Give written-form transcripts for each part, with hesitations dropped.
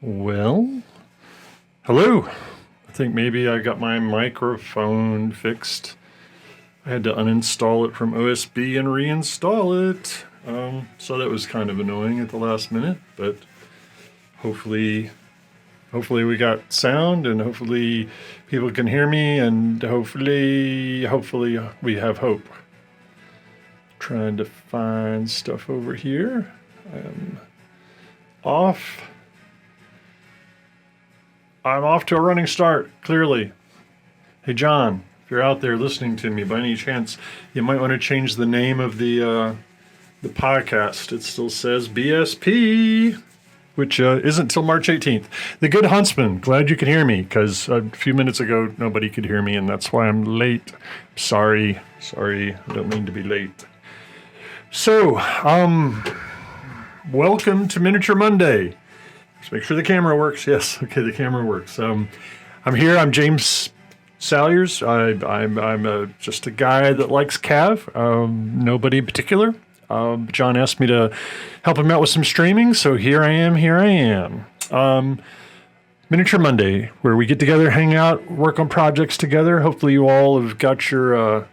Well, hello. I think maybe I got my microphone fixed. I had to uninstall it from OSB and reinstall it. So that was kind of annoying at the last minute, but hopefully we got sound, and hopefully people can hear me, and hopefully we have hope. Trying to find stuff over here. I'm off to a running start, clearly. Hey, John, if you're out there listening to me, by any chance, you might want to change the name of the podcast. It still says BSP, which isn't until March 18th. The Good Huntsman, glad you can hear me, because a few minutes ago, nobody could hear me, and that's why I'm late. Sorry, I don't mean to be late. So, welcome to Miniature Monday. Just make sure the camera works. Yes, okay, the camera works. I'm here. I'm James Salyers. I'm just a guy that likes CAV. Nobody in particular. John asked me to help him out with some streaming, so here I am. Miniature Monday, where we get together, hang out, work on projects together. Hopefully you all have got your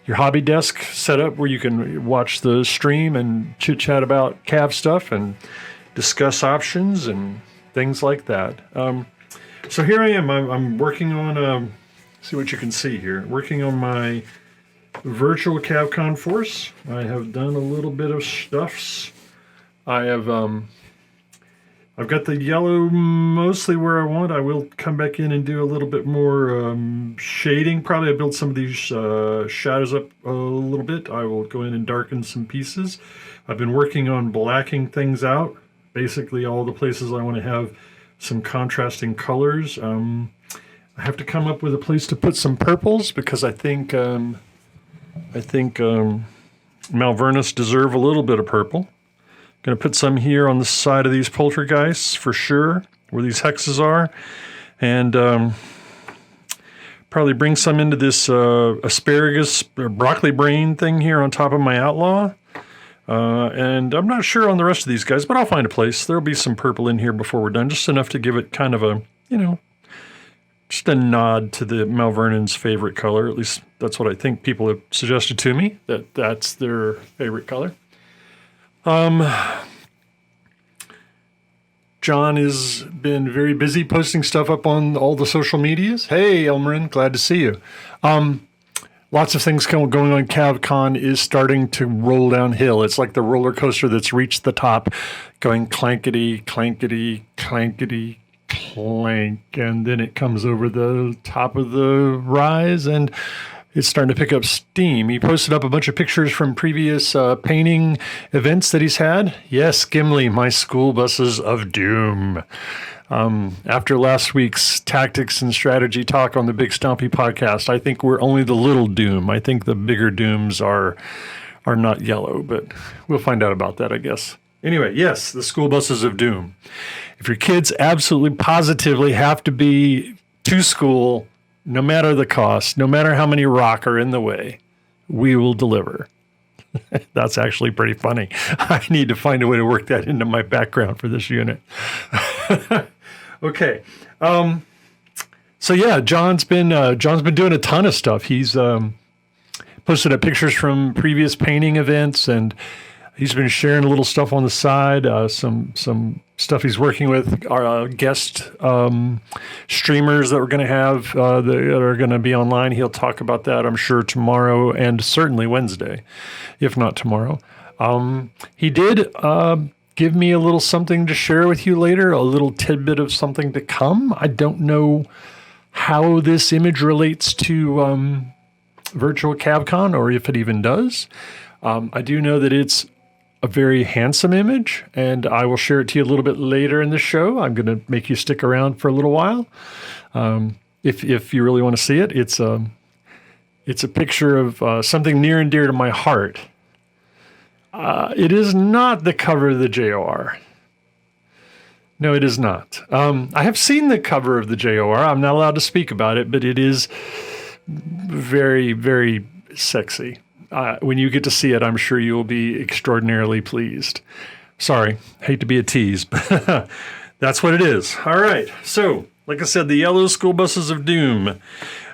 hobby desk set up where you can watch the stream and chit-chat about CAV stuff and discuss options and things like that. So here I am. I'm working on, see what you can see here, working on my virtual CAV-CON force. I have done a little bit of stuffs. I've got the yellow mostly where I want. I will come back in and do a little bit more shading. Probably I built some of these shadows up a little bit. I will go in and darken some pieces. I've been working on blacking things out. Basically all the places I want to have some contrasting colors. I have to come up with a place to put some purples because I think Malvernus deserve a little bit of purple. Going to put some here on the side of these poltergeists for sure, where these hexes are, and probably bring some into this asparagus or broccoli brain thing here on top of my outlaw. And I'm not sure on the rest of these guys, but I'll find a place. There'll be some purple in here before we're done, just enough to give it kind of a, just a nod to the Malvernon's favorite color. At least that's what I think people have suggested to me, that's their favorite color. John has been very busy posting stuff up on all the social medias. Hey, Elmarin, glad to see you. Lots of things going on. CAV-CON is starting to roll downhill. It's like the roller coaster that's reached the top, going clankety, clankety, clankety, clank, and then it comes over the top of the rise, and it's starting to pick up steam. He posted up a bunch of pictures from previous painting events that he's had. Yes, Gimli, my school buses of doom. After last week's tactics and strategy talk on the Big Stompy podcast, I think we're only the little doom. I think the bigger dooms are not yellow, but we'll find out about that, I guess. Anyway, yes, the school buses of doom. If your kids absolutely positively have to be to school, no matter the cost, no matter how many rock are in the way, we will deliver. That's actually pretty funny. I need to find a way to work that into my background for this unit. Okay. So yeah, John's been doing a ton of stuff. He's posted up pictures from previous painting events, and he's been sharing a little stuff on the side, some stuff he's working with our guest streamers that we're going to have that are going to be online. He'll talk about that, I'm sure, tomorrow and certainly Wednesday, if not tomorrow. He did give me a little something to share with you later, a little tidbit of something to come. I don't know how this image relates to virtual CAV-CON or if it even does. I do know that it's a very handsome image, and I will share it to you a little bit later in the show. I'm going to make you stick around for a little while. If you really want to see it, it's a picture of something near and dear to my heart. It is not the cover of the JOR. No, it is not. I have seen the cover of the JOR. I'm not allowed to speak about it, but it is very, very sexy. When you get to see it, I'm sure you will be extraordinarily pleased. Sorry, hate to be a tease, but That's what it is. All right. So, like I said, the yellow school buses of doom.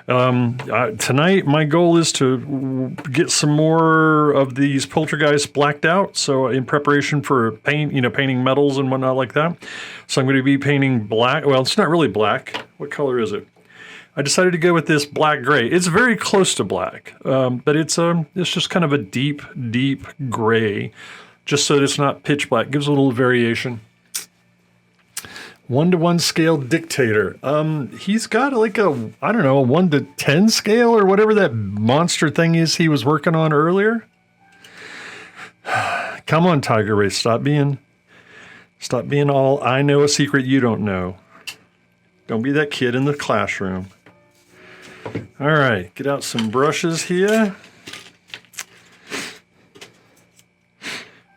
Tonight, my goal is to get some more of these poltergeists blacked out. So, in preparation for painting metals and whatnot like that. So, I'm going to be painting black. Well, it's not really black. What color is it? I decided to go with this black gray. It's very close to black, but it's just kind of a deep, deep gray, just so that it's not pitch black. Gives a little variation. 1-to-1 scale dictator. He's got like a 1-to-10 scale or whatever that monster thing is he was working on earlier. Come on, Tiger Race, stop being all I know a secret you don't know. Don't be that kid in the classroom. All right, get out some brushes here.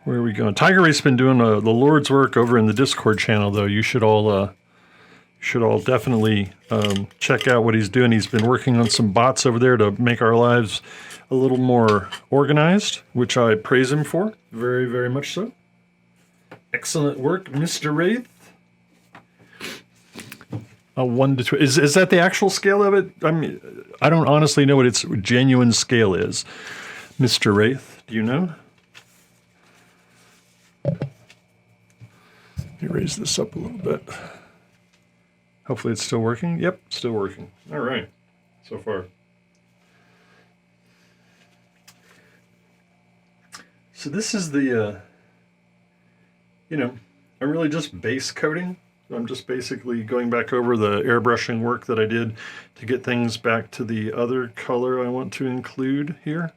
Where are we going? Tiger Ray's been doing the Lord's work over in the Discord channel, though. You should all definitely check out what he's doing. He's been working on some bots over there to make our lives a little more organized, which I praise him for. Very, very much so. Excellent work, Mr. Wraith. 1 to 2. Is that the actual scale of it? I mean, I don't honestly know what its genuine scale is. Mr. Wraith, do you know? Let me raise this up a little bit. Hopefully it's still working. Yep, still working. All right, so far. So this is the, I'm really just base coating. I'm just basically going back over the airbrushing work that I did to get things back to the other color I want to include here.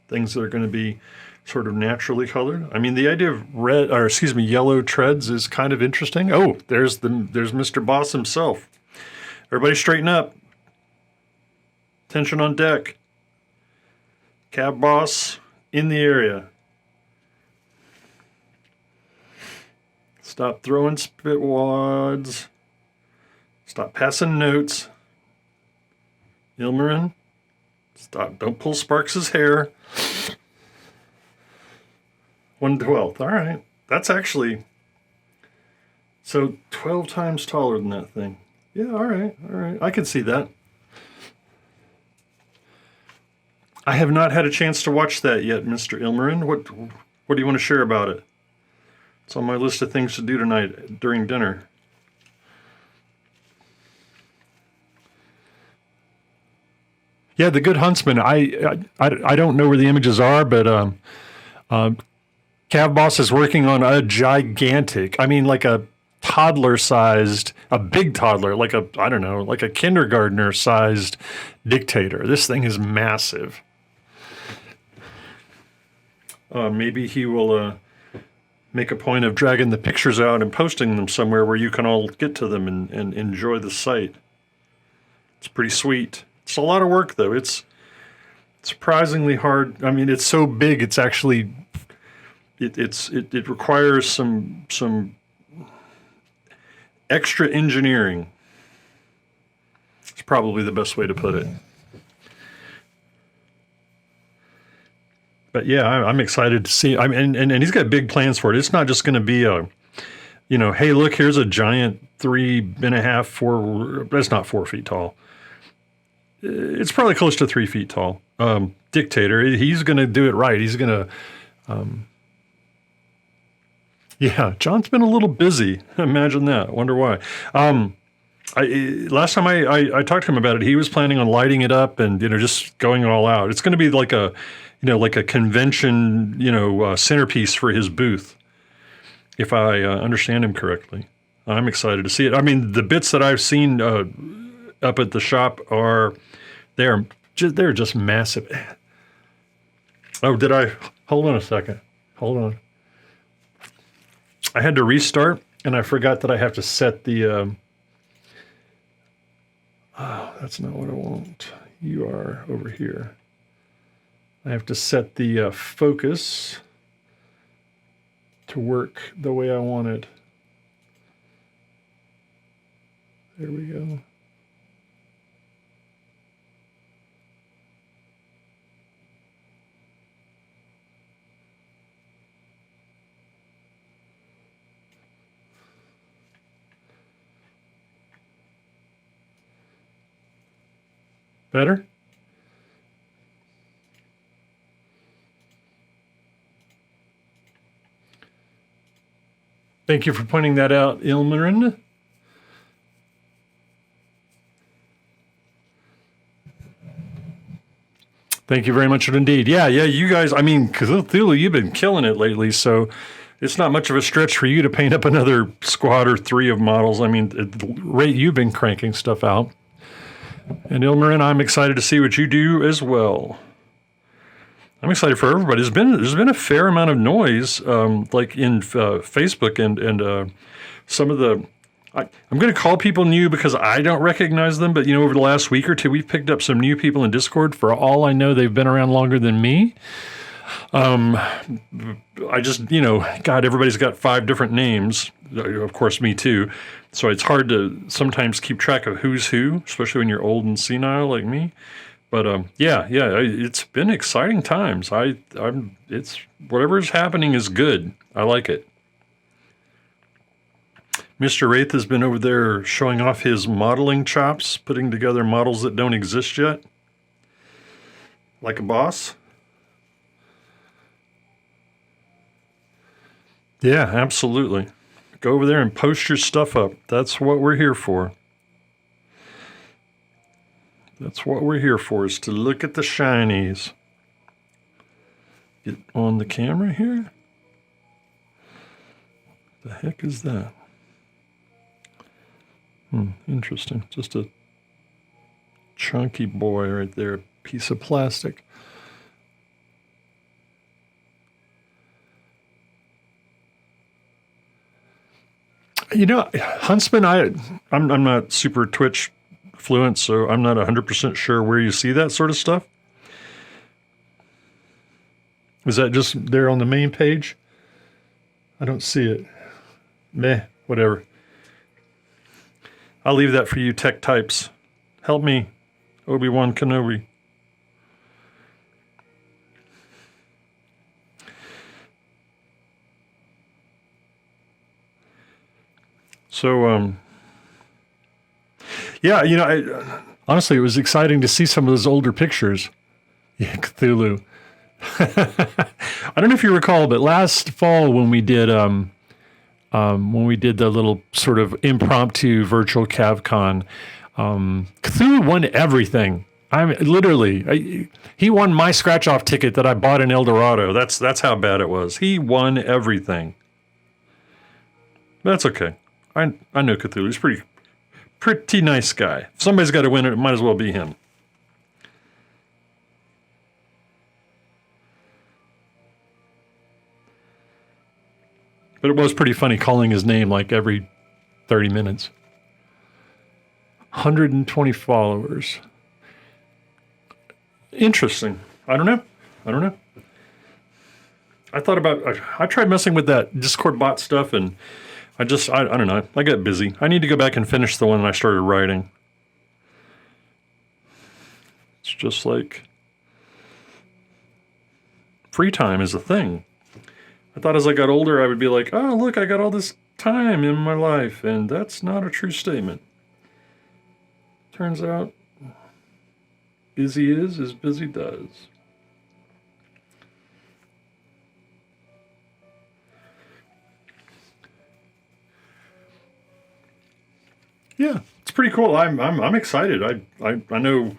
Things that are going to be sort of naturally colored. I mean, the idea of yellow treads is kind of interesting. Oh, there's Mr. Boss himself. Everybody straighten up. Tension on deck. Cab Boss in the area. Stop throwing spit wads. Stop passing notes. Ilmarin, stop. Don't pull Sparks' hair. 1/12. All right. That's actually... So 12 times taller than that thing. Yeah, all right. All right. I can see that. I have not had a chance to watch that yet, Mr. Ilmarin. What do you want to share about it? It's on my list of things to do tonight during dinner. Yeah, The Good Huntsman. I don't know where the images are, but Cav Boss is working on a gigantic, like a toddler-sized, a big toddler, like a kindergartner-sized dictator. This thing is massive. Maybe he will make a point of dragging the pictures out and posting them somewhere where you can all get to them and enjoy the site. It's pretty sweet. It's a lot of work, though. It's surprisingly hard. I mean, it's so big. It's actually it requires some extra engineering. It's probably the best way to put it. But yeah, I'm excited to see. And he's got big plans for it. It's not just going to be a, hey, look, here's a giant 3.5, 4. That's not 4 feet tall. It's probably close to 3 feet tall. Dictator. He's going to do it right. He's going to. Yeah, John's been a little busy. Imagine that. Wonder why. Last time I talked to him about it, he was planning on lighting it up and just going all out. It's going to be like a convention, centerpiece for his booth, if I understand him correctly. I'm excited to see it. I mean, the bits that I've seen up at the shop they're just massive. Oh, did I? Hold on a second. Hold on. I had to restart, and I forgot that I have to set the... Oh, that's not what I want. You are over here. I have to set the focus to work the way I want it. There we go. Better? Thank you for pointing that out, Ilmarin. Thank you very much indeed. Yeah, you guys, I mean, Cthulhu, you've been killing it lately, so it's not much of a stretch for you to paint up another squad or 3 of models. I mean, at the rate you've been cranking stuff out. And Ilmarin, I'm excited to see what you do as well. I'm excited for everybody. There's been a fair amount of noise, like in Facebook and some of the. I'm going to call people new because I don't recognize them, but over the last week or two, we've picked up some new people in Discord. For all I know, they've been around longer than me. I just, God, everybody's got 5 different names. Of course, me too. So it's hard to sometimes keep track of who's who, especially when you're old and senile like me. But yeah, it's been exciting times. It's whatever's happening is good. I like it. Mr. Wraith has been over there showing off his modeling chops, putting together models that don't exist yet. Like a boss. Yeah, absolutely. Go over there and post your stuff up. That's what we're here for. That's what we're here for, is to look at the shinies. Get on the camera here. The heck is that? Interesting. Just a chunky boy right there, a piece of plastic. Huntsman, I'm not super Twitch fluent, so I'm not 100% sure where you see that sort of stuff. Is that just there on the main page? I don't see it. Meh, whatever. I'll leave that for you tech types. Help me, Obi-Wan Kenobi. So, yeah, honestly, it was exciting to see some of those older pictures. Yeah, Cthulhu. I don't know if you recall, but last fall when we did the little sort of impromptu virtual CAV-CON, Cthulhu won everything. He won my scratch-off ticket that I bought in El Dorado. That's how bad it was. He won everything. That's okay. I know Cthulhu. He's pretty nice guy. If somebody's got to win it, it might as well be him. But it was pretty funny calling his name like every 30 minutes. 120 followers. Interesting. I don't know. I tried messing with that Discord bot stuff, and I don't know. I got busy. I need to go back and finish the one I started writing. It's just like free time is a thing. I thought as I got older, I would be like, oh, look, I got all this time in my life. And that's not a true statement. Turns out, busy is as busy does. Yeah, it's pretty cool. I'm excited. I know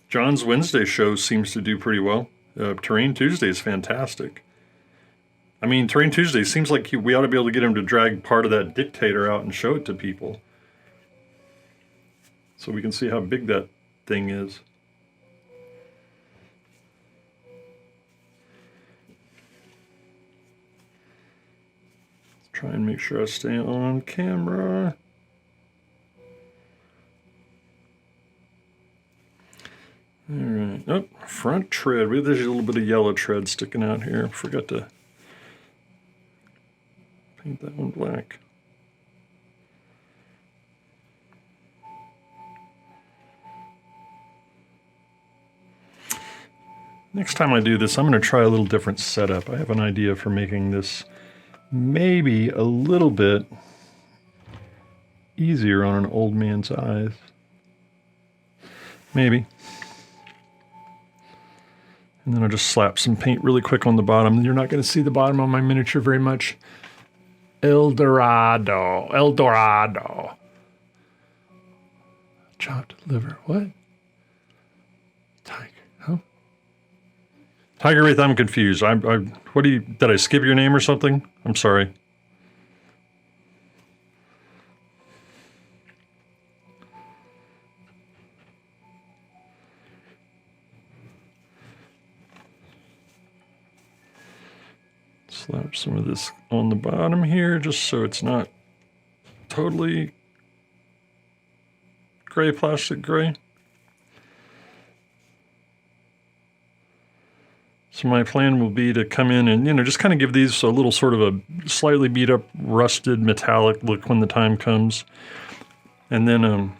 John's Wednesday show seems to do pretty well. Terrain Tuesday is fantastic. I mean, Terrain Tuesday seems like we ought to be able to get him to drag part of that dictator out and show it to people, so we can see how big that thing is. Let's try and make sure I stay on camera. All right. Oh, front tread. There's a little bit of yellow tread sticking out here. Forgot to paint that one black. Next time I do this, I'm going to try a little different setup. I have an idea for making this maybe a little bit easier on an old man's eyes. Maybe. And then I'll just slap some paint really quick on the bottom. You're not going to see the bottom on my miniature very much. El Dorado. El Dorado. Chopped liver. What? Tiger. Huh? Tiger Wraith, I'm confused. What do you, did I skip your name or something? I'm sorry. Slap some of this on the bottom here, just so it's not totally gray, plastic gray. So my plan will be to come in and, just kind of give these a little sort of a slightly beat up, rusted, metallic look when the time comes. And then,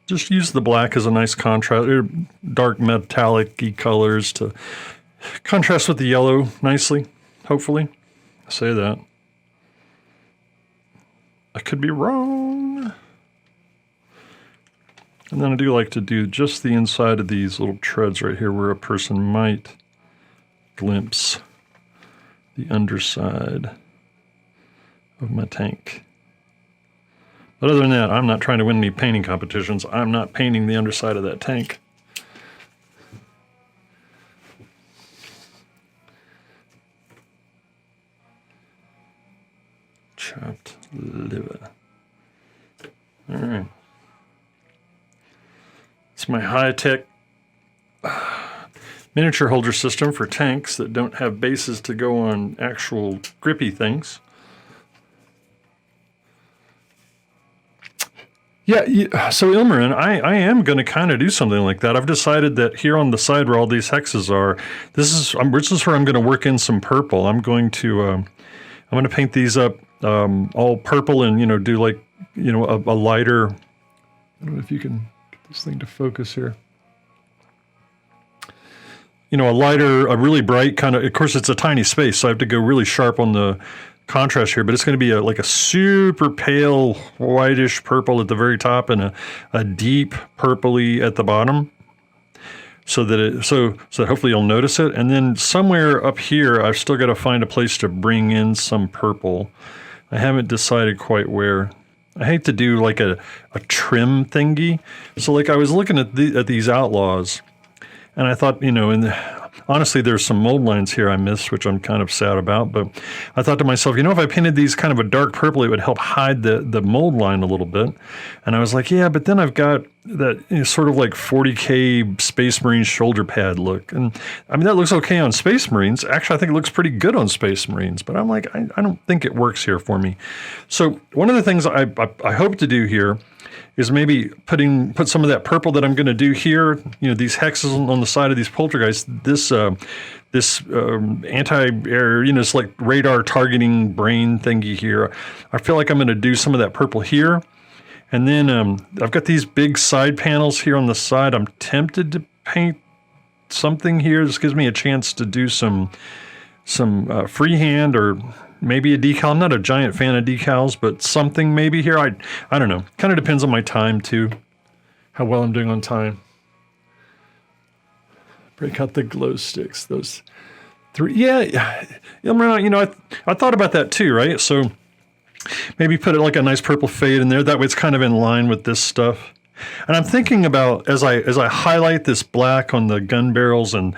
just use the black as a nice contrast, or dark metallic-y colors to contrast with the yellow nicely, hopefully. I say that. I could be wrong. And then I do like to do just the inside of these little treads right here where a person might glimpse the underside of my tank. But other than that, I'm not trying to win any painting competitions. I'm not painting the underside of that tank. Chopped liver. All right. It's my high-tech miniature holder system for tanks that don't have bases to go on actual grippy things. Yeah, so Ilmarin, I am going to kind of do something like that. I've decided that here on the side where all these hexes are, this is where I'm going to work in some purple. I'm going to paint these up all purple and, do like, a lighter, I don't know if you can get this thing to focus here. A lighter, a really bright kind of course, it's a tiny space, so I have to go really sharp on the contrast here, but it's going to be like a super pale whitish purple at the very top and a deep purpley at the bottom, so that hopefully you'll notice it. And then somewhere up here, I've still got to find a place to bring in some purple. I haven't decided quite where. I hate to do like a trim thingy. So like I was looking at these outlaws, and I thought, honestly, there's some mold lines here I missed, which I'm kind of sad about. But I thought to myself, if I painted these kind of a dark purple, it would help hide the mold line a little bit. And I was like, yeah, but then I've got that sort of like 40K Space Marine shoulder pad look. And I mean, that looks okay on Space Marines. Actually, I think it looks pretty good on Space Marines. But I'm like, I don't think it works here for me. So one of the things I hope to do here is maybe put some of that purple that I'm going to do here, these hexes on the side of these poltergeists, this anti-air, it's like radar targeting brain thingy here. I feel like I'm going to do some of that purple here. And then I've got these big side panels here on the side. I'm tempted to paint something here. This gives me a chance to do some freehand or maybe a decal. I'm not a giant fan of decals, but something maybe here. I don't know. Kind of depends on my time too, how well I'm doing on time. Break out the glow sticks. Those three. Yeah, I thought about that too, right? So maybe put it like a nice purple fade in there. That way it's kind of in line with this stuff. And I'm thinking about, as I highlight this black on the gun barrels and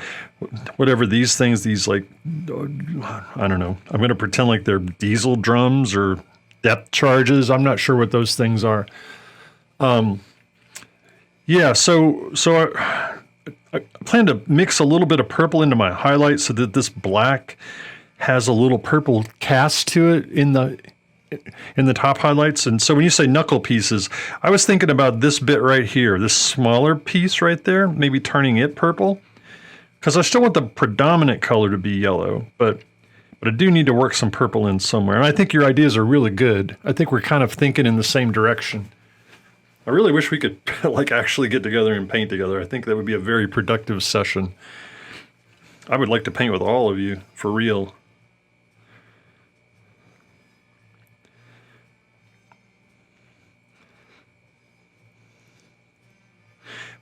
whatever these things, these like, I don't know, I'm going to pretend like they're diesel drums or depth charges. I'm not sure what those things are. Yeah, so I plan to mix a little bit of purple into my highlight so that this black has a little purple cast to it in the top highlights. And so when you say knuckle pieces, I was thinking about this bit right here, this smaller piece right there, maybe turning it purple, because I still want the predominant color to be yellow, but I do need to work some purple in somewhere. And I think your ideas are really good. I think we're kind of thinking in the same direction. I really wish we could like actually get together and paint together. I think that would be a very productive session. I would like to paint with all of you, for real.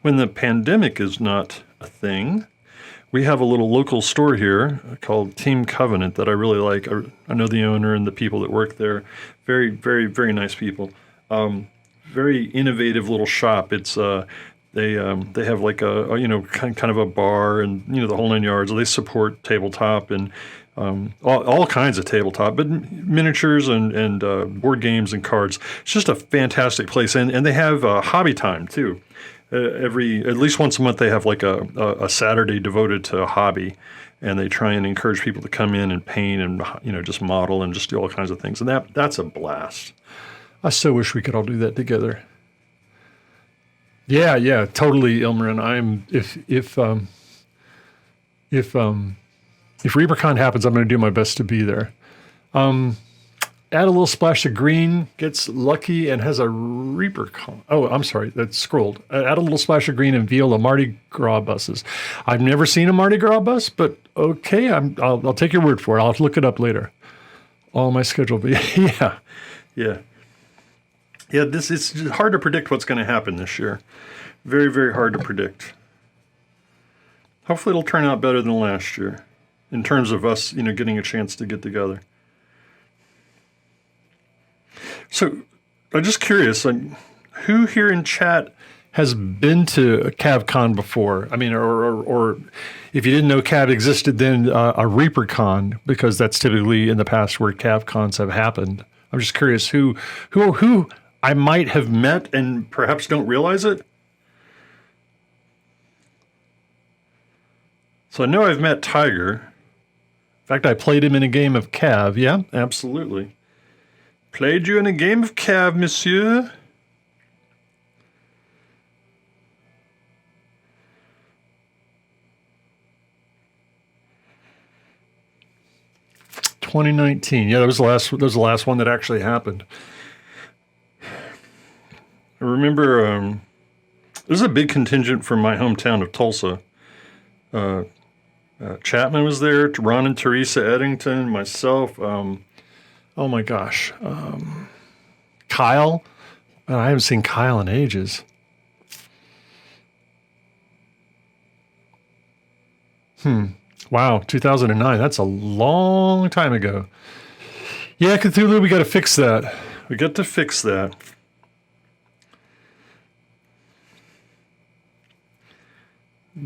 when the pandemic is not a thing, we have a little local store here called Team Covenant that I really like. I know the owner and the people that work there. Very, very, very nice people. Very innovative little shop. It's they have like a kind of a bar and the whole 9 yards. They support tabletop and all kinds of tabletop, but miniatures and board games and cards. It's just a fantastic place, and they have hobby time too. At least once a month they have like a Saturday devoted to a hobby, and they try and encourage people to come in and paint and just model and just do all kinds of things, and that's a blast. I so wish we could all do that together. Yeah, totally, Ilmarin. If ReaperCon happens, I'm going to do my best to be there. Add a little splash of green, gets lucky, and has a ReaperCon. Oh, I'm sorry, that's scrolled. Add a little splash of green and Viola Mardi Gras buses. I've never seen a Mardi Gras bus, but okay, I'll take your word for it. I'll have to look it up later. All my schedule, but yeah. It's hard to predict what's going to happen this year. Very, very hard to predict. Hopefully, it'll turn out better than last year, in terms of us, getting a chance to get together. So, I'm just curious, who here in chat has been to a CAV-CON before? I mean, or if you didn't know CAV existed, then a ReaperCon, because that's typically in the past where CAV-CONs have happened. I'm just curious who I might have met and perhaps don't realize it. So I know I've met Tiger. In fact, I played him in a game of CAV. Yeah, absolutely. Played you in a game of CAV, monsieur. (2019). Yeah, that was the last one that actually happened. I remember there's a big contingent from my hometown of Tulsa. Chapman was there, Ron and Teresa Eddington, myself. Oh my gosh, Kyle. I haven't seen Kyle in ages. Wow, 2009. That's a long time ago. Yeah, Cthulhu, we got to fix that. We got to fix that.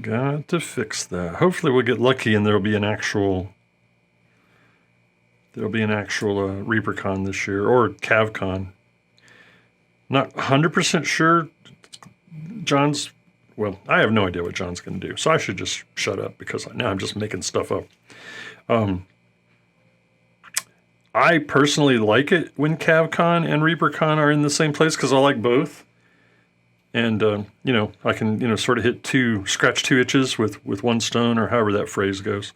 Got to fix that. Hopefully we'll get lucky and there'll be an actual ReaperCon this year, or CAV-CON. Not 100% sure. I have no idea what John's going to do, so I should just shut up because now I'm just making stuff up. I personally like it when CAV-CON and ReaperCon are in the same place because I like both. And, I can, sort of scratch two itches with one stone, or however that phrase goes.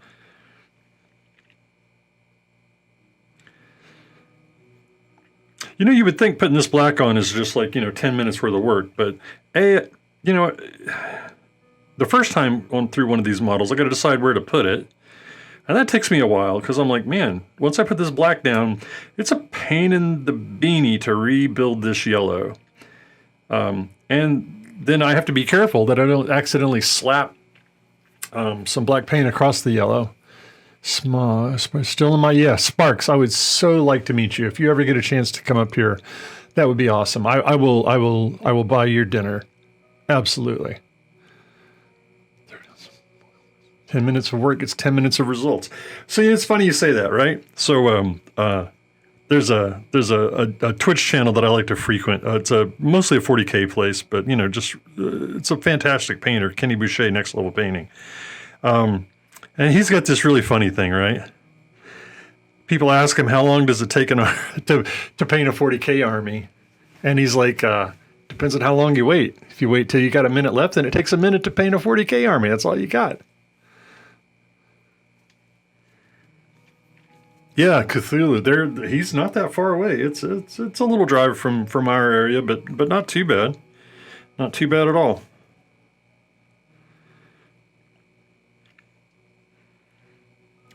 You would think putting this black on is just like, 10 minutes worth of work. But, the first time on through one of these models, I got to decide where to put it. And that takes me a while because I'm like, man, once I put this black down, it's a pain in the beanie to rebuild this yellow. And then I have to be careful that I don't accidentally slap some black paint across the yellow. Still in my, Sparks, I would so like to meet you. If you ever get a chance to come up here, that would be awesome. I will buy your dinner. Absolutely. 10 minutes of work gets 10 minutes of results. So it's funny you say that, right? So there's a Twitch channel that I like to frequent. It's mostly a 40K place, but it's a fantastic painter, Kenny Boucher, Next Level Painting. And he's got this really funny thing, right? People ask him how long does it take to paint a 40K army, and he's like, depends on how long you wait. If you wait till you got a minute left, then it takes a minute to paint a 40K army. That's all you got. Yeah, Cthulhu. He's not that far away. It's a little drive from our area, but not too bad. Not too bad at all.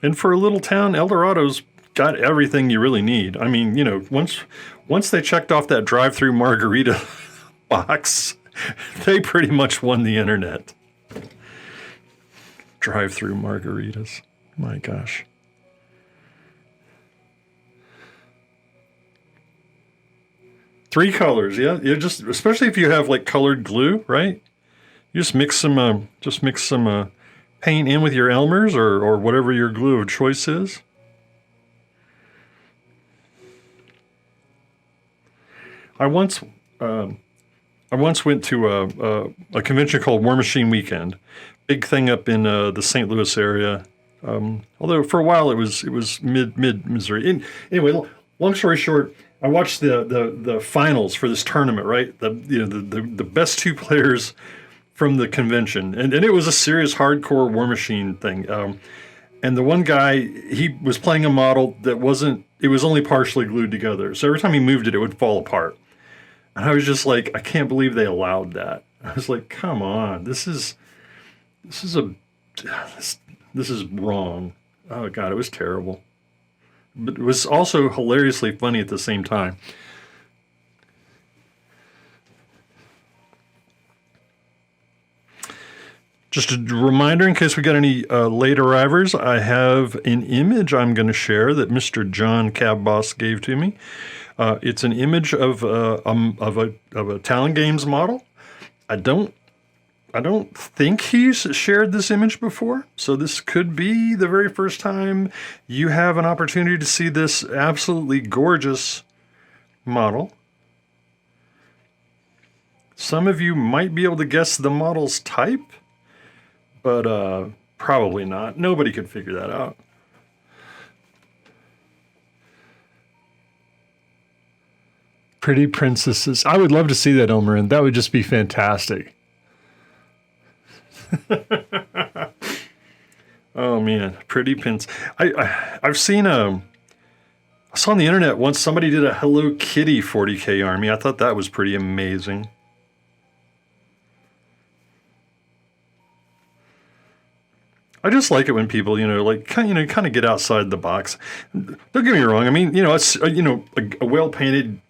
And for a little town, El Dorado's got everything you really need. I mean, once they checked off that drive-through margarita box, They pretty much won the internet. Drive-through margaritas. My gosh. Three colors, yeah. You just, especially if you have like colored glue, right? You just mix some paint in with your Elmer's or whatever your glue of choice is. I once I once went to a convention called War Machine Weekend, big thing up in the St. Louis area. Although for a while it was mid Missouri. Anyway, long story short, I watched the finals for this tournament. Right, the best two players from the convention, and it was a serious hardcore War Machine thing. And the one guy, he was playing a model that wasn't. It was only partially glued together, so every time he moved it, it would fall apart. And I was just like, I can't believe they allowed that. I was like, come on, this is a this is wrong. Oh God, it was terrible. But it was also hilariously funny at the same time. Just a reminder, in case we got any late arrivers, I have an image I'm going to share that Mr. John Cab Boss gave to me. It's an image of a Talon Games model. I don't think he's shared this image before, so this could be the very first time you have an opportunity to see this absolutely gorgeous model. Some of you might be able to guess the model's type, but probably not. Nobody could figure that out. Pretty princesses. I would love to see that, Elmer. That would just be fantastic. Oh man, pretty pins. I've seen I saw on the internet once somebody did a Hello Kitty 40K army. I thought that was pretty amazing. I just like it when people, kind of get outside the box. Don't get me wrong. I mean, it's a well painted,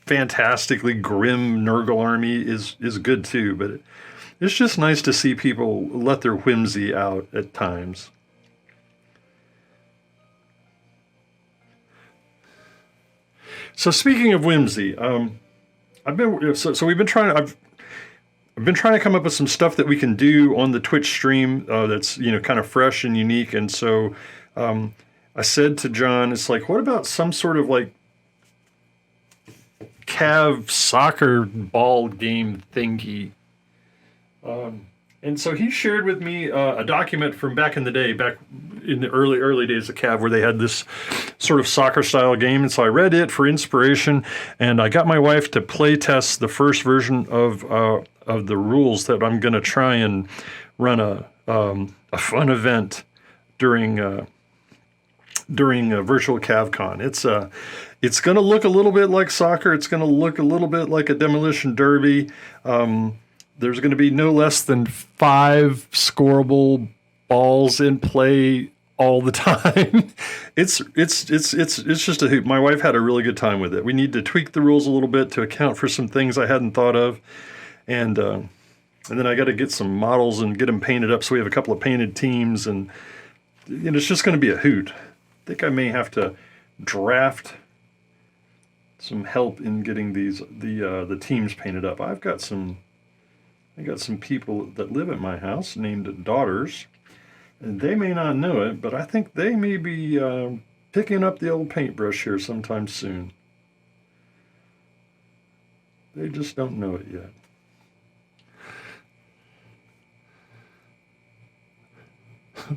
fantastically grim Nurgle army is good too. But it's just nice to see people let their whimsy out at times. So speaking of whimsy, we've been trying. I've been trying to come up with some stuff that we can do on the Twitch stream that's kind of fresh and unique. And so I said to John, it's like, what about some sort of like CAV soccer ball game thingy? And so he shared with me a document from back in the day, back in the early days of CAV, where they had this sort of soccer style game. And so I read it for inspiration, and I got my wife to play test the first version of the rules that I'm going to try and run a fun event during a virtual CAV-CON. It's going to look a little bit like soccer. It's going to look a little bit like a demolition derby. There's going to be no less than 5 scoreable balls in play all the time. It's just a hoop. My wife had a really good time with it. We need to tweak the rules a little bit to account for some things I hadn't thought of, and then I got to get some models and get them painted up. So we have a couple of painted teams, and it's just going to be a hoot. I think I may have to draft some help in getting the teams painted up. I got some people that live at my house named Daughters, and they may not know it, but I think they may be picking up the old paintbrush here sometime soon. They just don't know it yet.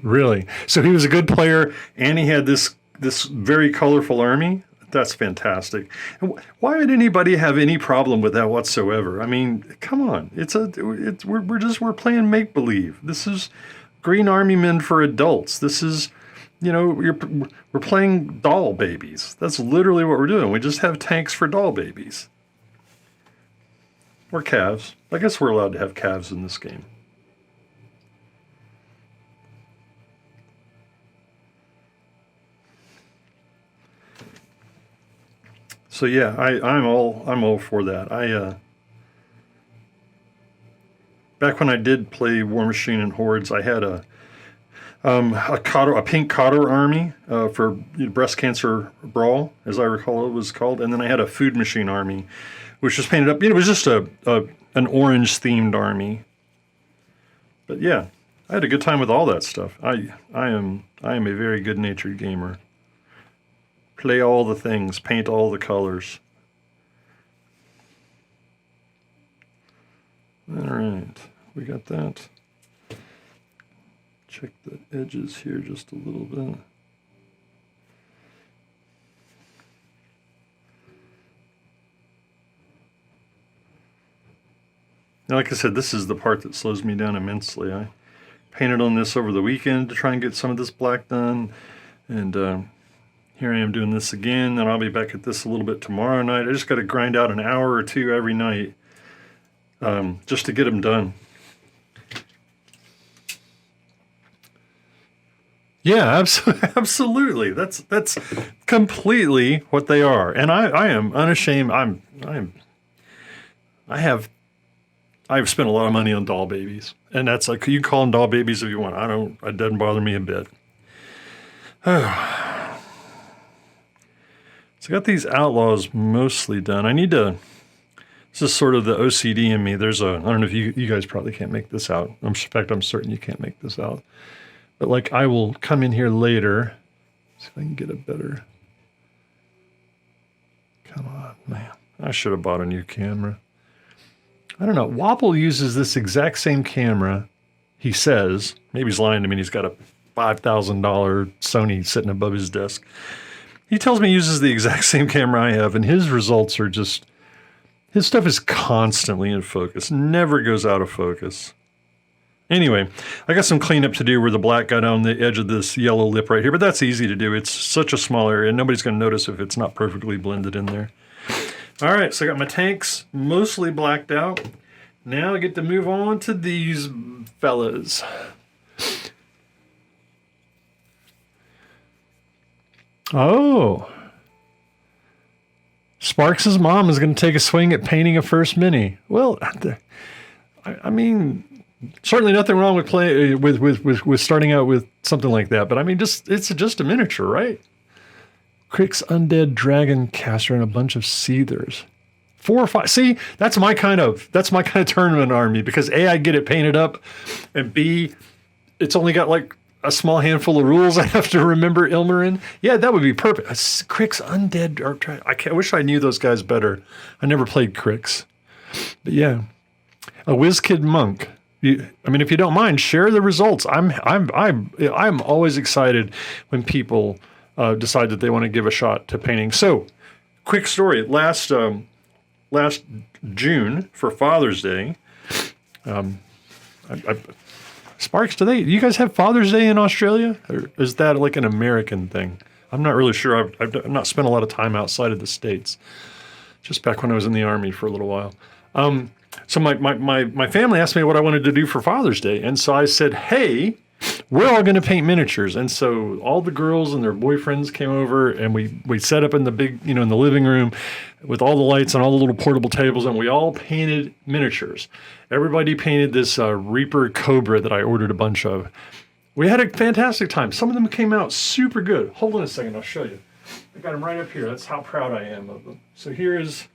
Really? So he was a good player, and he had this very colorful army? That's fantastic. And why would anybody have any problem with that whatsoever? I mean, come on. We're playing make believe. This is Green Army Men for adults. This is, we're playing doll babies. That's literally what we're doing. We just have tanks for doll babies. Or calves. I guess we're allowed to have calves in this game. So yeah, I'm all for that. back when I did play War Machine and Hordes, I had a pink Cotter army for breast cancer brawl, as I recall it was called, and then I had a food machine army, which was painted up. It was just an orange themed army. But yeah, I had a good time with all that stuff. I am a very good natured gamer. Play all the things, paint all the colors. All right, we got that. Check the edges here just a little bit. Now, like I said, this is the part that slows me down immensely. I painted on this over the weekend to try and get some of this black done, and here I am doing this again, and I'll be back at this a little bit tomorrow night. I just got to grind out an hour or two every night just to get them done. Yeah, absolutely. That's completely what they are, and I am unashamed. I've spent a lot of money on doll babies, and that's like, you can call them doll babies if you want. It doesn't bother me a bit. So I got these outlaws mostly done. This is sort of the OCD in me. I don't know if you guys probably can't make this out. In fact, I'm certain you can't make this out. But like, I will come in here later, see if I can get a better, come on, man. I should have bought a new camera. I don't know. Wapple uses this exact same camera, he says. Maybe he's lying to me and he's got a $5,000 Sony sitting above his desk. He tells me he uses the exact same camera I have, and his results are just, his stuff is constantly in focus, never goes out of focus. Anyway, I got some cleanup to do where the black got on the edge of this yellow lip right here, but that's easy to do. It's such a small area, and nobody's going to notice if it's not perfectly blended in there. All right, so I got my tanks mostly blacked out. Now I get to move on to these fellas. Oh. Sparks' mom is going to take a swing at painting a first mini. Well, I mean, certainly nothing wrong with with starting out with something like that, but I mean, it's just a miniature, right? Crick's Undead Dragon Caster and a bunch of Seethers. 4 or 5. See, that's my kind of tournament army, because A, I get it painted up, and B, it's only got like a small handful of rules I have to remember Ilmarin. Yeah, that would be perfect. Crick's Undead. I wish I knew those guys better. I never played Crick's, but yeah, a WizKid Monk. If you don't mind, share the results. I'm always excited when people decide that they want to give a shot to painting. So, quick story. Last June for Father's Day, Sparks, do you guys have Father's Day in Australia? Or is that like an American thing? I'm not really sure. I've not spent a lot of time outside of the States, just back when I was in the Army for a little while. So my family asked me what I wanted to do for Father's Day, and so I said, hey, we're all going to paint miniatures. And so all the girls and their boyfriends came over, and we set up in the big, in the living room with all the lights and all the little portable tables, and we all painted miniatures. Everybody painted this Reaper Cobra that I ordered a bunch of. We had a fantastic time. Some of them came out super good. Hold on a second, I'll show you. I got them right up here. That's how proud I am of them. So here's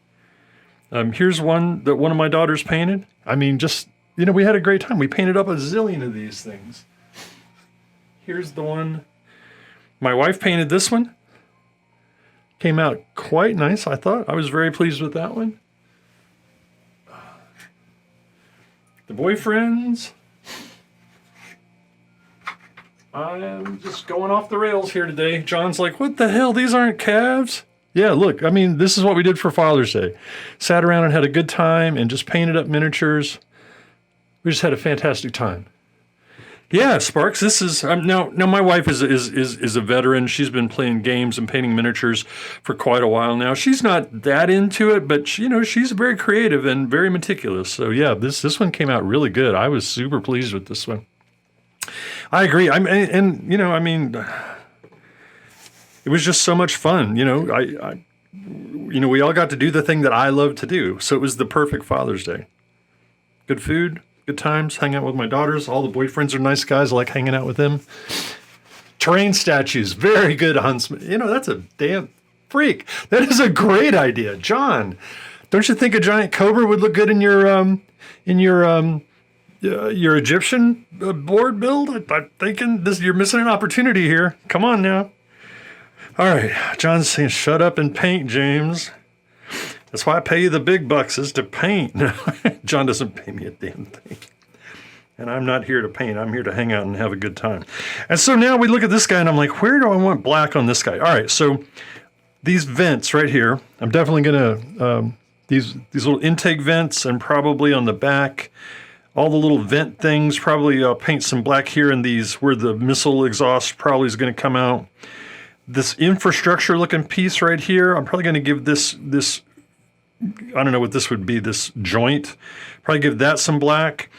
one that one of my daughters painted. I mean, just, we had a great time. We painted up a zillion of these things. Here's the one. My wife painted this one. Came out quite nice, I thought. I was very pleased with that one. The boyfriends. I'm just going off the rails here today. John's like, what the hell? These aren't calves? Yeah, look, this is what we did for Father's Day. Sat around and had a good time and just painted up miniatures. We just had a fantastic time. Yeah, Sparks, this is, now my wife is a veteran. She's been playing games and painting miniatures for quite a while now. She's not that into it, but she's very creative and very meticulous. So yeah, this one came out really good. I was super pleased with this one. I agree. It was just so much fun. We all got to do the thing that I love to do. So it was the perfect Father's Day. Good food, Good times, hang out with my daughters. All the boyfriends are nice guys. I like hanging out with them. Terrain statues, very good huntsman. You know, that's a damn freak. That is a great idea, John. Don't you think a giant cobra would look good in your Egyptian board build? I'm thinking this. You're missing an opportunity here. Come on now. All right, John's saying, "Shut up and paint, James." That's why I pay you the big bucks, is to paint. John doesn't pay me a damn thing. And I'm not here to paint. I'm here to hang out and have a good time. And so now we look at this guy, and I'm like, where do I want black on this guy? All right, so these vents right here, I'm definitely going to, these little intake vents, and probably on the back, all the little vent things, probably paint some black here, and these where the missile exhaust probably is going to come out. This infrastructure looking piece right here, I'm probably going to give this, I don't know what this would be, this joint, probably give that some black.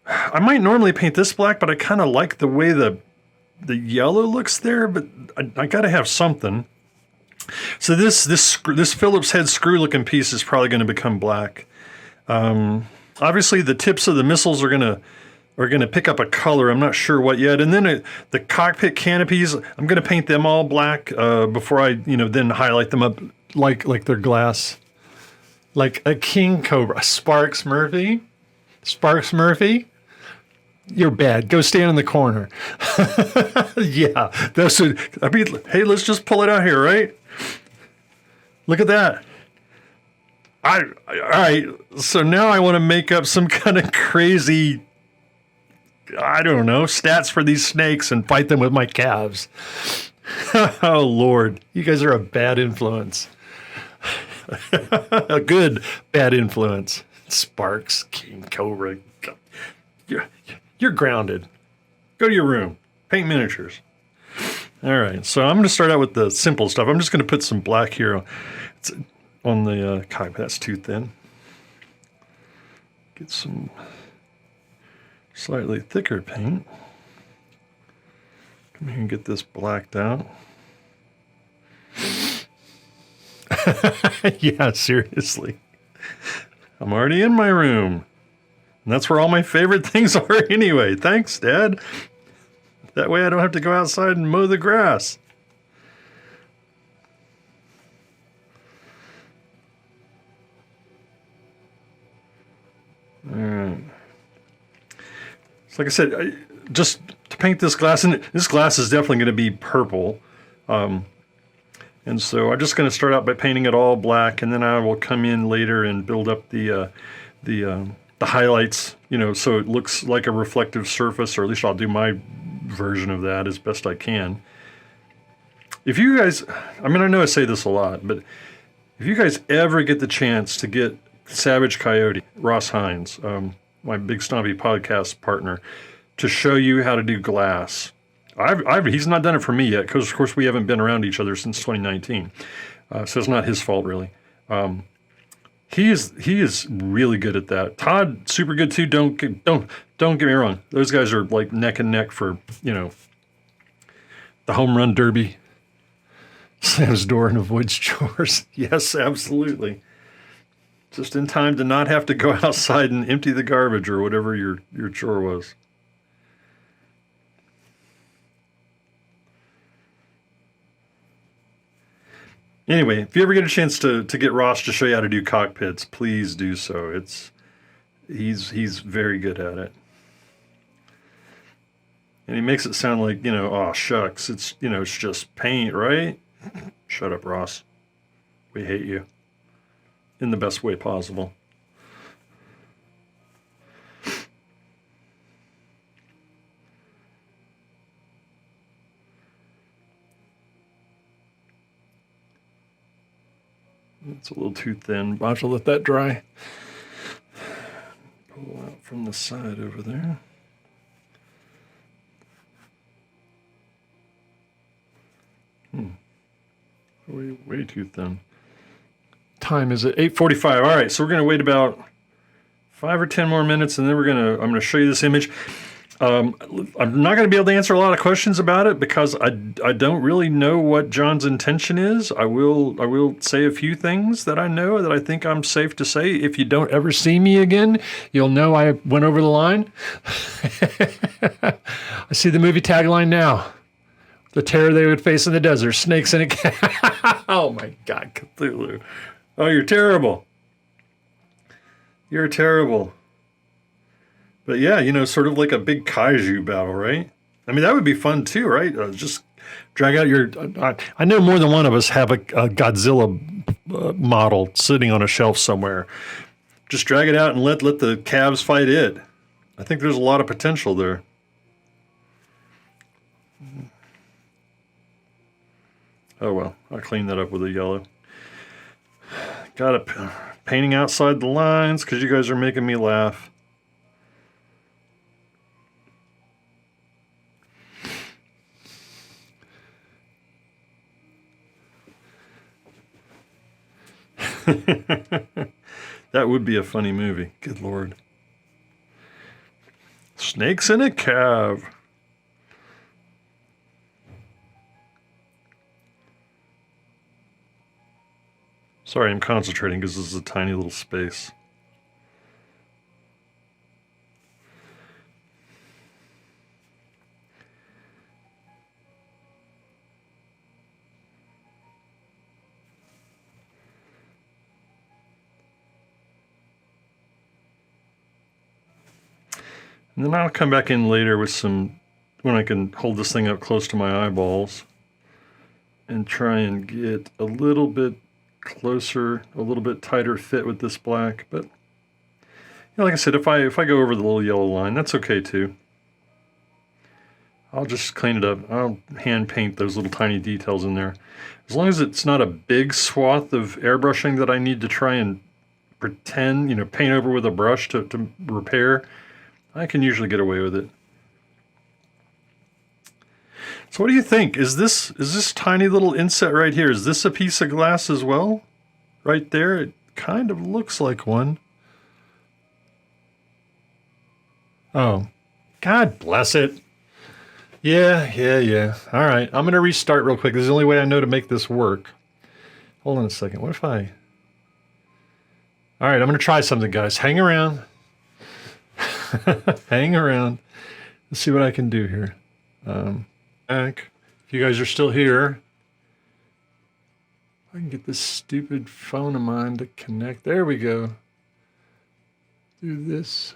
I might normally paint this black, but I kind of like the way the yellow looks there, but I got to have something. So this Phillips head screw looking piece is probably going to become black. Obviously the tips of the missiles are going to pick up a color. I'm not sure what yet. And then the cockpit canopies, I'm going to paint them all black before I then highlight them up like they're glass. Like a king cobra. Sparks Murphy. You're bad. Go stand in the corner. Yeah. Hey, let's just pull it out here, right? Look at that. All right. So now I want to make up some kind of crazy, I don't know, stats for these snakes and fight them with my calves. Oh, Lord. You guys are a bad influence. A good bad influence. Sparks, King Cobra. You're grounded. Go to your room. Paint miniatures. All right, so I'm going to start out with the simple stuff. I'm just going to put some black here on the cockpit. That's too thin. Get some slightly thicker paint. Come here and get this blacked out. Yeah, seriously. I'm already in my room. And that's where all my favorite things are anyway. Thanks, Dad. That way I don't have to go outside and mow the grass. All right. So like I said, just to paint this glass, and this glass is definitely going to be purple. And so I'm just going to start out by painting it all black, and then I will come in later and build up the highlights, so it looks like a reflective surface, or at least I'll do my version of that as best I can. If you guys, I know I say this a lot, but if you guys ever get the chance to get Savage Coyote, Ross Hines, my Big Stompy podcast partner, to show you how to do glass, he's not done it for me yet, because of course we haven't been around each other since 2019, so it's not his fault really. He is really good at that. Todd, super good too. Don't get me wrong. Those guys are like neck and neck for the home run derby. Slams door and avoids chores. Yes, absolutely. Just in time to not have to go outside and empty the garbage or whatever your chore was. Anyway, if you ever get a chance to get Ross to show you how to do cockpits, please do so. He's very good at it. And he makes it sound like, oh shucks, it's just paint, right? Shut up, Ross. We hate you. In the best way possible. It's a little too thin. I'll have to let that dry. Pull out from the side over there. Way too thin. Time is at 8:45. All right, so we're going to wait about 5 or 10 more minutes, and then I'm going to show you this image. I'm not going to be able to answer a lot of questions about it because I don't really know what John's intention is. I will say a few things that I know that I think I'm safe to say. If you don't ever see me again, you'll know I went over the line. I see the movie tagline now. The terror they would face in the desert, snakes in a cave. Oh my God, Cthulhu. Oh, you're terrible. You're terrible. But yeah, sort of like a big kaiju battle, right? I mean, that would be fun too, right? Just drag out your. I know more than one of us have a Godzilla model sitting on a shelf somewhere. Just drag it out and let the calves fight it. I think there's a lot of potential there. Oh well, I'll clean that up with a yellow. Got it. Painting outside the lines because you guys are making me laugh. That would be a funny movie. Good Lord. Snakes in a cave. Sorry, I'm concentrating because this is a tiny little space. And then I'll come back in later with when I can hold this thing up close to my eyeballs and try and get a little bit closer, a little bit tighter fit with this black. But like I said, if I go over the little yellow line, that's okay too. I'll just clean it up. I'll hand paint those little tiny details in there. As long as it's not a big swath of airbrushing that I need to try and pretend, paint over with a brush to repair, I can usually get away with it. So what do you think? Is this tiny little inset right here, is this a piece of glass as well? Right there, it kind of looks like one. Oh, God bless it. Yeah. All right, I'm going to restart real quick. This is the only way I know to make this work. Hold on a second. What if I... All right, I'm going to try something, guys. Hang around. Hang around. Let's see what I can do here. Back. If you guys are still here, I can get this stupid phone of mine to connect. There we go. Do this.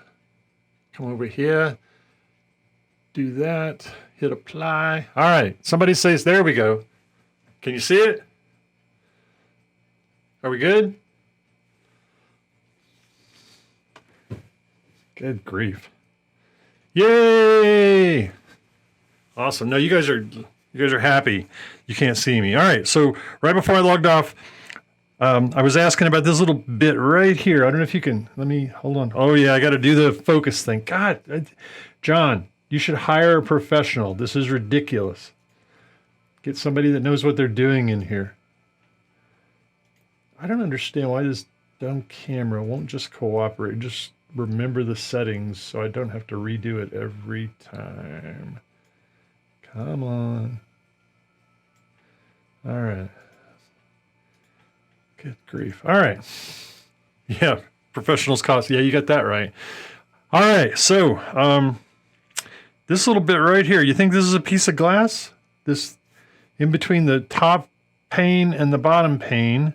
Come over here. Do that. Hit apply. All right. Somebody says, there we go. Can you see it? Are we good? Good grief. Yay! Awesome. No, you guys are happy. You can't see me. All right. So right before I logged off, I was asking about this little bit right here. I don't know if you can. Let me hold on. Oh yeah, I got to do the focus thing. God, John, you should hire a professional. This is ridiculous. Get somebody that knows what they're doing in here. I don't understand why this dumb camera won't just cooperate. Just remember the settings so I don't have to redo it every time. Come on. All right. Good grief. All right. Yeah, professionals cost. Yeah, you got that right. All right. So, this little bit right here, you think this is a piece of glass? This in between the top pane and the bottom pane,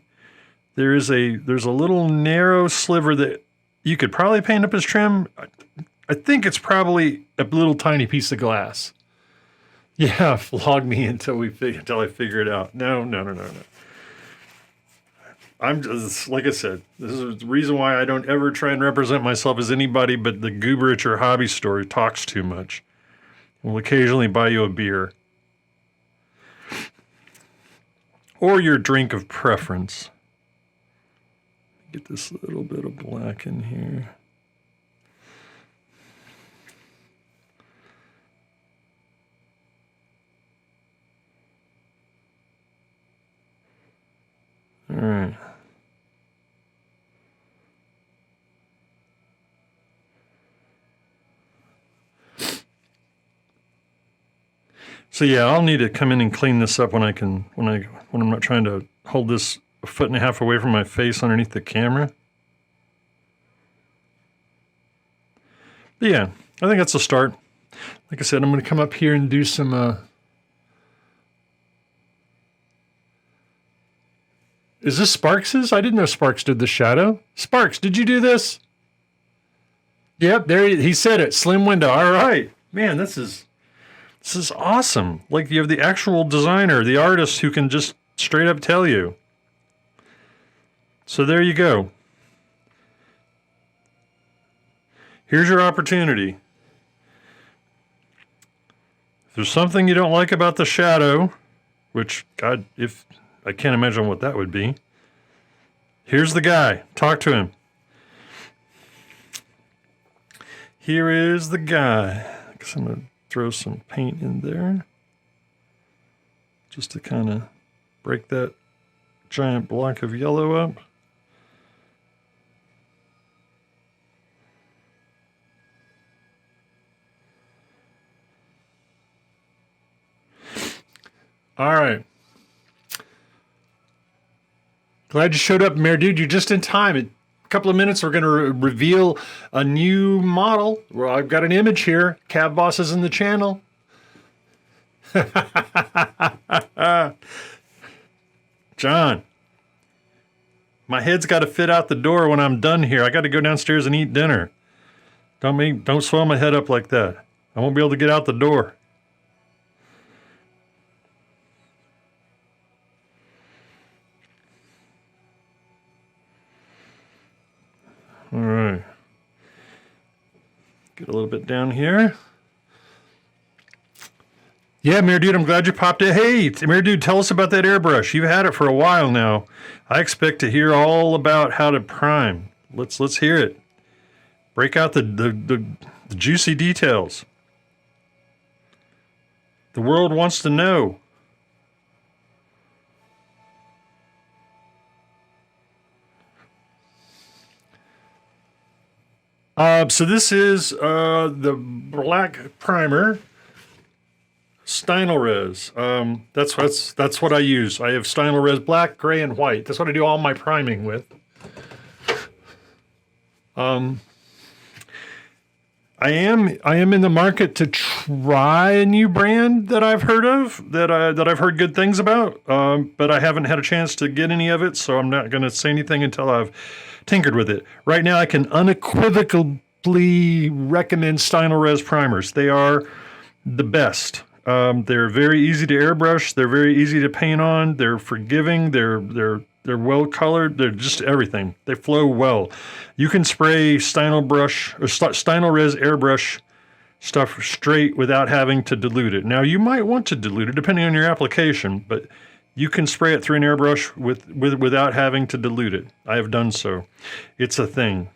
there's a little narrow sliver that you could probably paint up as trim. I think it's probably a little tiny piece of glass. Yeah, flog me until I figure it out. No. I'm just, like I said, this is the reason why I don't ever try and represent myself as anybody but the gooberich or hobby store who talks too much. We'll occasionally buy you a beer. Or your drink of preference. Get this little bit of black in here. All right. So yeah, I'll need to come in and clean this up when I'm not trying to hold this a foot and a half away from my face underneath the camera. But yeah, I think that's a start. Like I said, I'm going to come up here and do some. Is this Sparks's? I didn't know Sparks did the shadow. Sparks, did you do this? Yep, there he said it. Slim window. All right, man, this is awesome. Like you have the actual designer, the artist who can just straight up tell you. So there you go. Here's your opportunity. If there's something you don't like about the shadow, which, God, if I can't imagine what that would be, here's the guy. Talk to him. Here is the guy. I guess I'm going to throw some paint in there just to kind of break that giant block of yellow up. All right. Glad you showed up, Mayor Dude. You're just in time. In a couple of minutes, we're going to reveal a new model. Well, I've got an image here. CAV Boss is in the channel. John, my head's got to fit out the door when I'm done here. I got to go downstairs and eat dinner. Don't swell my head up like that. I won't be able to get out the door. All right. Get a little bit down here. Yeah, Mayor Dude, I'm glad you popped in. Hey, Mayor Dude, tell us about that airbrush. You've had it for a while now. I expect to hear all about how to prime. Let's hear it. Break out the juicy details. The world wants to know. So this is the black primer, Stynylrez. That's what I use. I have Stynylrez black, gray, and white. That's what I do all my priming with. I am in the market to try a new brand that I've heard of, that I've heard good things about, but I haven't had a chance to get any of it, so I'm not going to say anything until I've tinkered with it. Right now, I can unequivocally recommend Stynylrez primers. They are the best. They're very easy to airbrush. They're very easy to paint on. They're forgiving. They're well colored. They're just everything. They flow well. You can spray Stynylrez airbrush stuff straight without having to dilute it. Now you might want to dilute it depending on your application, but you can spray it through an airbrush without having to dilute it. I have done so. It's a thing.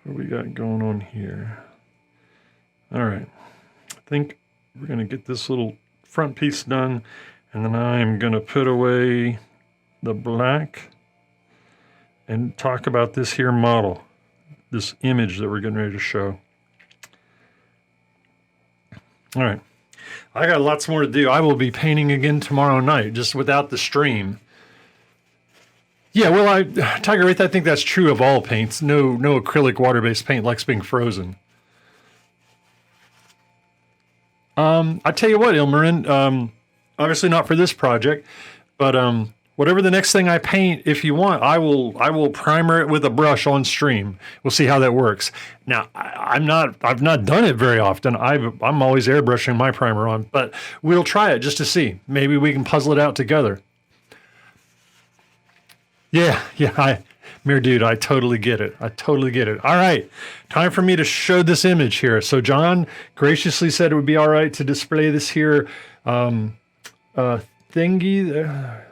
What we got going on here? All right. I think we're going to get this little front piece done, and then I'm going to put away the black and talk about this here model, this image that we're getting ready to show. All right. I got lots more to do. I will be painting again tomorrow night, just without the stream. Yeah, well, Tiger Wraith, I think that's true of all paints. No acrylic water-based paint likes being frozen. I tell you what, Ilmarin, obviously not for this project, but whatever the next thing I paint, if you want, I will primer it with a brush on stream. We'll see how that works. Now, I've not done it very often. I'm always airbrushing my primer on, but we'll try it just to see. Maybe we can puzzle it out together. Yeah, Mayor Dude, I totally get it. All right, time for me to show this image here. So John graciously said it would be all right to display this here thingy.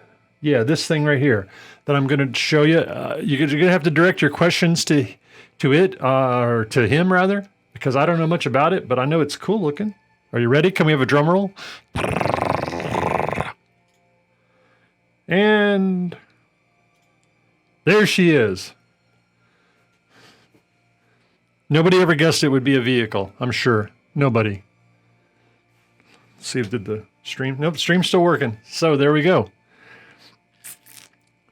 Yeah, this thing right here that I'm going to show you. You're going to have to direct your questions to it, or to him rather, because I don't know much about it, but I know it's cool looking. Are you ready? Can we have a drum roll? And there she is. Nobody ever guessed it would be a vehicle, I'm sure. Nobody. Let's see if did the stream. Nope, stream's still working. So there we go.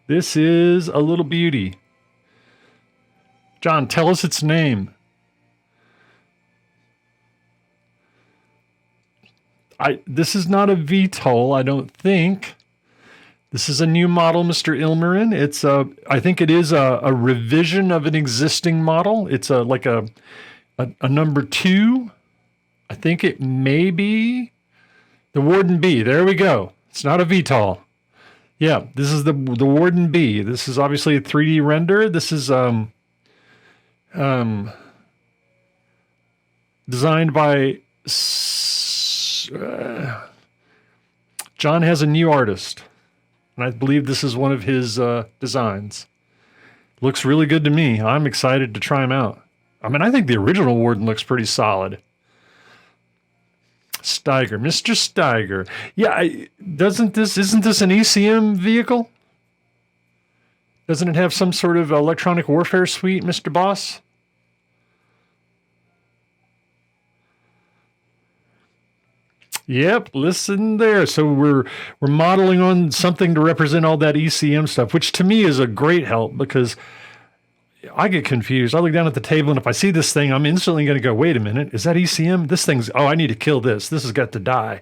This is a little beauty. John, tell us its name. This is not a VTOL, I don't think. This is a new model, Mr. Ilmarin. It's I think it is a revision of an existing model. It's like a number 2. I think it may be the Warden B. There we go. It's not a VTOL. Yeah, this is the Warden B. This is obviously a 3D render. This is designed by John has a new artist, and I believe this is one of his designs. Looks really good to me. I'm excited to try him out. I mean, I think the original Warden looks pretty solid. Steiger, Mr. Steiger. Yeah, isn't this an ECM vehicle? Doesn't it have some sort of electronic warfare suite, Mr. Boss? Yep, listen there. So we're modeling on something to represent all that ECM stuff, which to me is a great help because I get confused. I look down at the table, and if I see this thing, I'm instantly going to go, wait a minute, is that ECM? This thing's, I need to kill this. This has got to die.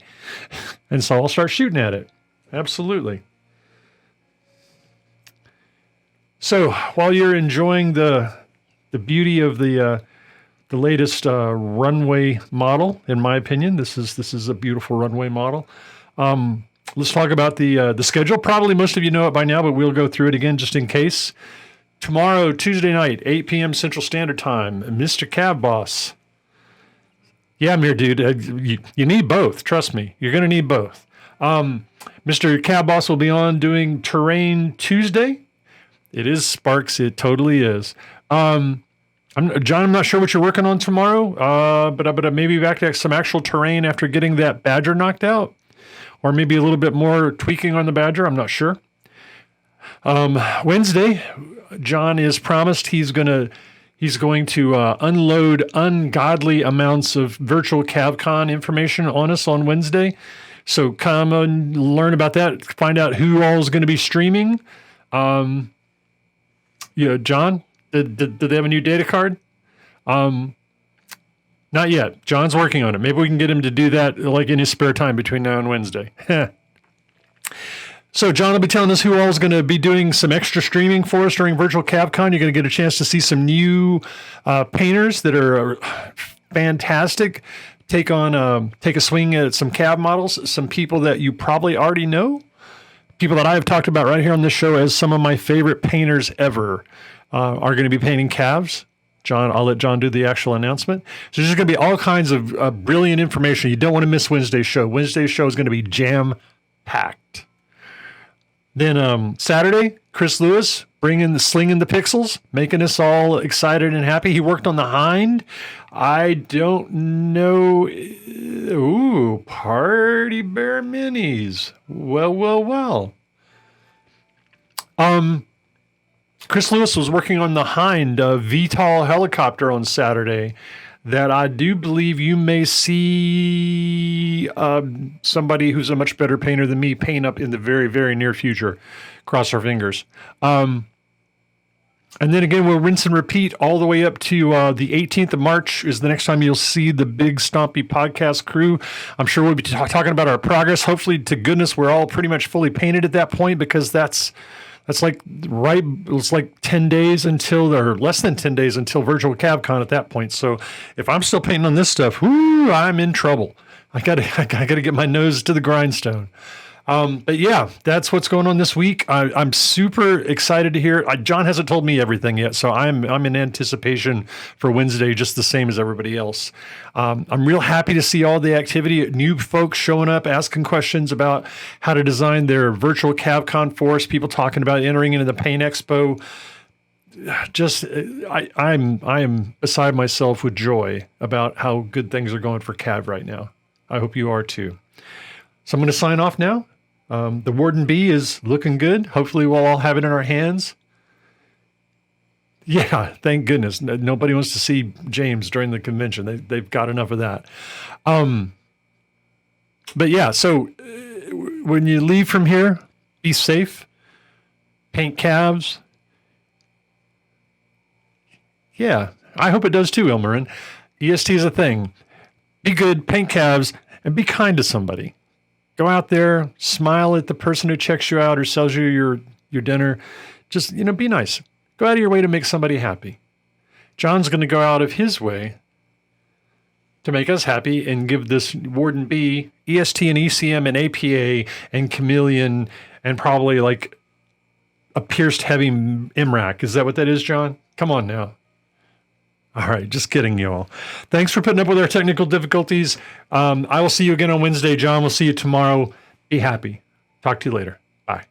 And so I'll start shooting at it. Absolutely. So while you're enjoying the beauty of the latest runway model, in my opinion, this is a beautiful runway model. Let's talk about the schedule. Probably most of you know it by now, but we'll go through it again just in case. Tomorrow, Tuesday night, 8 p.m. Central Standard Time, Mr. Cav Boss. Yeah, I'm here, dude. You need both. Trust me. You're going to need both. Mr. Cav Boss will be on doing Terrain Tuesday. It is Sparks. It totally is. John, I'm not sure what you're working on tomorrow, but maybe back to some actual terrain after getting that Badger knocked out, or maybe a little bit more tweaking on the Badger. I'm not sure. Wednesday, John is promised he's going to unload ungodly amounts of virtual CAV-CON information on us on Wednesday. So come and learn about that. Find out who all is going to be streaming. John, did they have a new data card? Not yet. John's working on it. Maybe we can get him to do that like in his spare time between now and Wednesday. So John will be telling us who all is going to be doing some extra streaming for us during Virtual CAV-CON. You're going to get a chance to see some new painters that are fantastic. Take a swing at some CAV models, some people that you probably already know, people that I have talked about right here on this show as some of my favorite painters ever are going to be painting CAVs. John, I'll let John do the actual announcement. So there's going to be all kinds of brilliant information. You don't want to miss Wednesday's show. Wednesday's show is going to be jam-packed. Then Saturday, Chris Lewis slinging the pixels, making us all excited and happy. He worked on the Hind. I don't know. Ooh, Party Bear Minis. Well. Chris Lewis was working on the Hind VTOL helicopter on Saturday that I do believe you may see somebody who's a much better painter than me paint up in the very, very near future. Cross our fingers. And then again, we'll rinse and repeat all the way up to the 18th of March is the next time you'll see the big Stompy podcast crew. I'm sure we'll be talking about our progress. Hopefully, to goodness, we're all pretty much fully painted at that point because it's like 10 days until, or less than 10 days until Virtual CAV-CON at that point. So if I'm still painting on this stuff, I'm in trouble. I gotta get my nose to the grindstone. But yeah, that's what's going on this week. I'm super excited to hear. John hasn't told me everything yet, so I'm in anticipation for Wednesday, just the same as everybody else. I'm real happy to see all the activity, new folks showing up, asking questions about how to design their virtual CAV-CON for us, people talking about entering into the Paint Expo. I am beside myself with joy about how good things are going for CAV right now. I hope you are too. So I'm going to sign off now. The Warden B is looking good. Hopefully we'll all have it in our hands. Yeah, thank goodness. Nobody wants to see James during the convention. They've got enough of that. But yeah, so when you leave from here, be safe, paint calves. Yeah, I hope it does too, Ilmarin. EST is a thing. Be good, paint calves, and be kind to somebody. Go out there, smile at the person who checks you out or sells you your dinner. Just, be nice. Go out of your way to make somebody happy. John's going to go out of his way to make us happy and give this Warden B, EST and ECM and APA and Chameleon and probably like a pierced heavy MRAC. Is that what that is, John? Come on now. All right, just kidding, y'all. Thanks for putting up with our technical difficulties. I will see you again on Wednesday. John, we'll see you tomorrow. Be happy. Talk to you later. Bye.